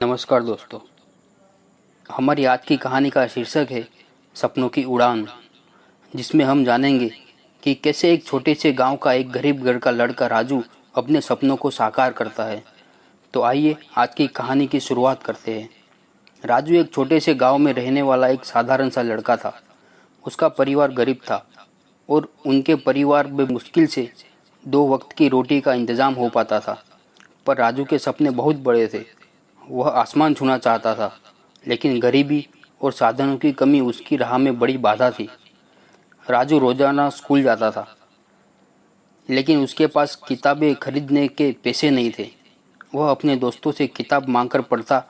नमस्कार दोस्तों। हमारी आज की कहानी का शीर्षक है सपनों की उड़ान, जिसमें हम जानेंगे कि कैसे एक छोटे से गांव का एक गरीब घर का लड़का राजू अपने सपनों को साकार करता है। तो आइए आज की कहानी की शुरुआत करते हैं। राजू एक छोटे से गांव में रहने वाला एक साधारण सा लड़का था। उसका परिवार गरीब था और उनके परिवार में मुश्किल से 2 वक्त की रोटी का इंतजाम हो पाता था। पर राजू के सपने बहुत बड़े थे। वह आसमान छूना चाहता था, लेकिन गरीबी और साधनों की कमी उसकी राह में बड़ी बाधा थी। राजू रोजाना स्कूल जाता था, लेकिन उसके पास किताबें खरीदने के पैसे नहीं थे। वह अपने दोस्तों से किताब मांगकर पढ़ता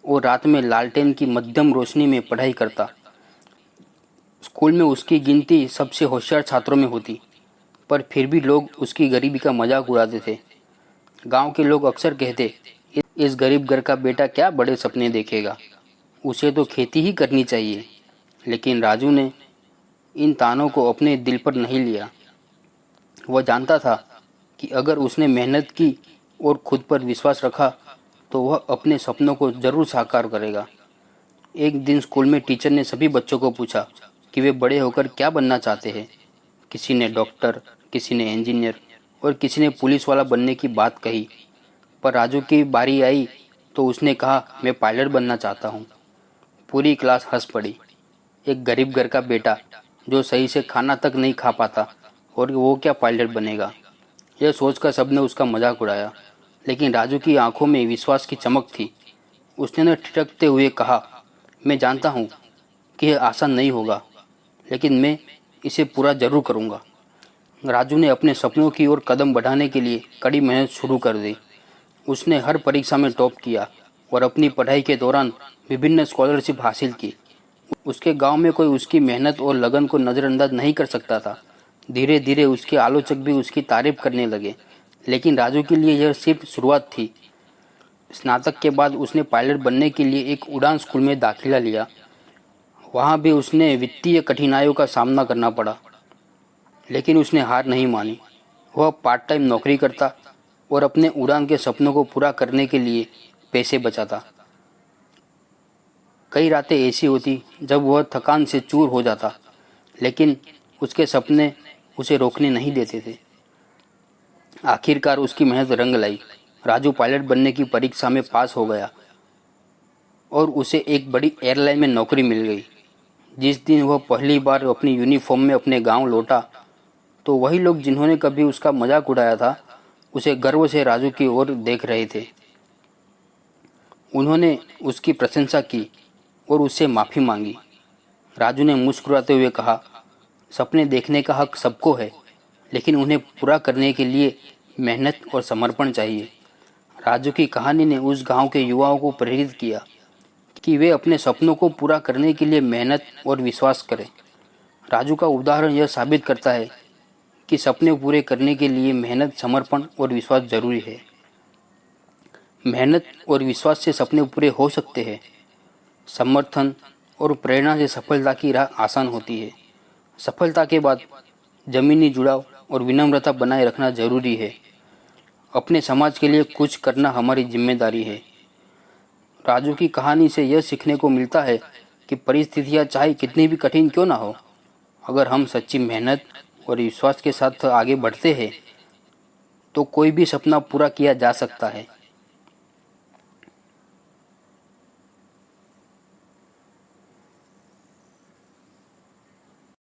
और रात में लालटेन की मध्यम रोशनी में पढ़ाई करता। स्कूल में उसकी गिनती सबसे होशियार छात्रों में होती, पर फिर भी लोग उसकी गरीबी का मजाक उड़ाते थे। गांव के लोग अक्सर कहते, इस गरीब घर का बेटा क्या बड़े सपने देखेगा, उसे तो खेती ही करनी चाहिए। लेकिन राजू ने इन तानों को अपने दिल पर नहीं लिया। वह जानता था कि अगर उसने मेहनत की और खुद पर विश्वास रखा तो वह अपने सपनों को जरूर साकार करेगा। एक दिन स्कूल में टीचर ने सभी बच्चों को पूछा कि वे बड़े होकर क्या बनना चाहते हैं। किसी ने डॉक्टर, किसी ने इंजीनियर और किसी ने पुलिस वाला बनने की बात कही। पर राजू की बारी आई तो उसने कहा, मैं पायलट बनना चाहता हूँ। पूरी क्लास हंस पड़ी। एक गरीब घर का बेटा जो सही से खाना तक नहीं खा पाता और वो क्या पायलट बनेगा, यह सोचकर सबने उसका मजाक उड़ाया। लेकिन राजू की आंखों में विश्वास की चमक थी। उसने न ठिठकते हुए कहा, मैं जानता हूँ कि यह आसान नहीं होगा, लेकिन मैं इसे पूरा जरूर करूँगा। राजू ने अपने सपनों की ओर कदम बढ़ाने के लिए कड़ी मेहनत शुरू कर दी। उसने हर परीक्षा में टॉप किया और अपनी पढ़ाई के दौरान विभिन्न स्कॉलरशिप हासिल की। उसके गांव में कोई उसकी मेहनत और लगन को नज़रअंदाज नहीं कर सकता था। धीरे धीरे उसके आलोचक भी उसकी तारीफ करने लगे, लेकिन राजू के लिए यह सिर्फ शुरुआत थी। स्नातक के बाद उसने पायलट बनने के लिए एक उड़ान स्कूल में दाखिला लिया। वहाँ भी उसने वित्तीय कठिनाइयों का सामना करना पड़ा, लेकिन उसने हार नहीं मानी। वह पार्ट टाइम नौकरी करता और अपने उड़ान के सपनों को पूरा करने के लिए पैसे बचाता। कई रातें ऐसी होती जब वह थकान से चूर हो जाता, लेकिन उसके सपने उसे रोकने नहीं देते थे। आखिरकार उसकी मेहनत रंग लाई। राजू पायलट बनने की परीक्षा में पास हो गया और उसे एक बड़ी एयरलाइन में नौकरी मिल गई। जिस दिन वह पहली बार अपनी यूनिफॉर्म में अपने गांव लौटा, तो वही लोग जिन्होंने कभी उसका मजाक उड़ाया था, उसे गर्व से राजू की ओर देख रहे थे। उन्होंने उसकी प्रशंसा की और उससे माफ़ी मांगी। राजू ने मुस्कुराते हुए कहा, सपने देखने का हक सबको है, लेकिन उन्हें पूरा करने के लिए मेहनत और समर्पण चाहिए। राजू की कहानी ने उस गांव के युवाओं को प्रेरित किया कि वे अपने सपनों को पूरा करने के लिए मेहनत और विश्वास करें। राजू का उदाहरण यह साबित करता है कि सपने पूरे करने के लिए मेहनत, समर्पण और विश्वास जरूरी है। मेहनत और विश्वास से सपने पूरे हो सकते हैं। समर्थन और प्रेरणा से सफलता की राह आसान होती है। सफलता के बाद जमीनी जुड़ाव और विनम्रता बनाए रखना जरूरी है। अपने समाज के लिए कुछ करना हमारी जिम्मेदारी है। राजू की कहानी से यह सीखने को मिलता है कि परिस्थितियां चाहे कितनी भी कठिन क्यों ना हो, अगर हम सच्ची मेहनत और विश्वास के साथ आगे बढ़ते हैं तो कोई भी सपना पूरा किया जा सकता है।